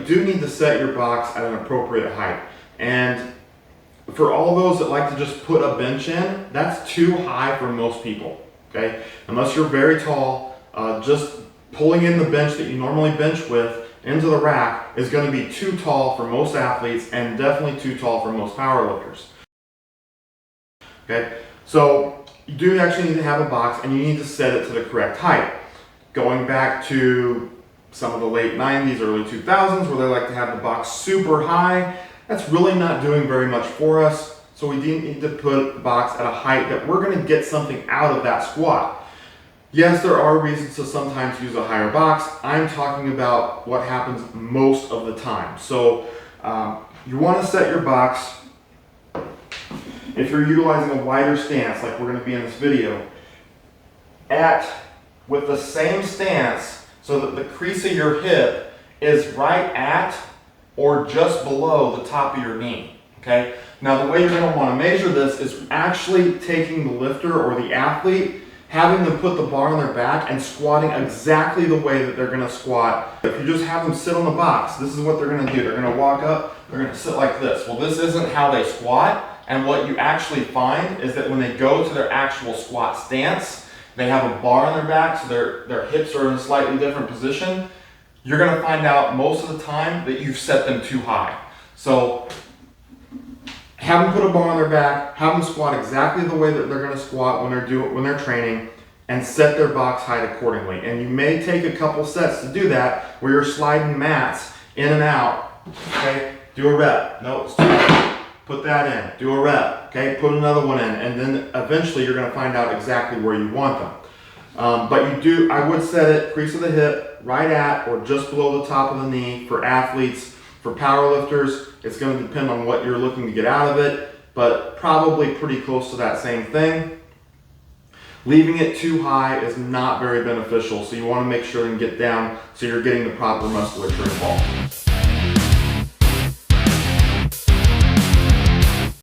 you do need to set your box at an appropriate height. And for all those that like to just put a bench in, that's too high for most people, okay? Unless you're very tall, just pulling in the bench that you normally bench with into the rack is going to be too tall for most athletes and definitely too tall for most powerlifters. Okay, so you do actually need to have a box and you need to set it to the correct height. Going back to some of the late 90s, early 2000s where they like to have the box super high, that's really not doing very much for us. So we do need to put the box at a height that we're going to get something out of that squat. Yes, there are reasons to sometimes use a higher box. I'm talking about what happens most of the time. So you want to set your box, if you're utilizing a wider stance like we're going to be in this video, with the same stance so that the crease of your hip is right at or just below the top of your knee. Okay? Now the way you're going to want to measure this is actually taking the lifter or the athlete, having them put the bar on their back and squatting exactly the way that they're going to squat. If you just have them sit on the box, this is what they're going to do. They're going to walk up, they're going to sit like this. Well, this isn't how they squat, and what you actually find is that when they go to their actual squat stance, they have a bar on their back, so their hips are in a slightly different position. You're going to find out most of the time that you've set them too high. So have them put a bar on their back, have them squat exactly the way that they're going to squat when they're training, and set their box height accordingly. And you may take a couple sets to do that where you're sliding mats in and out. Okay, do a rep. No, it's too high. Put that in. Do a rep. Okay, put another one in, and then eventually you're going to find out exactly where you want them. But I would set it crease of the hip right at or just below the top of the knee for athletes. For powerlifters, it's going to depend on what you're looking to get out of it, but probably pretty close to that same thing. Leaving it too high is not very beneficial, so you want to make sure and get down so you're getting the proper musculature involved.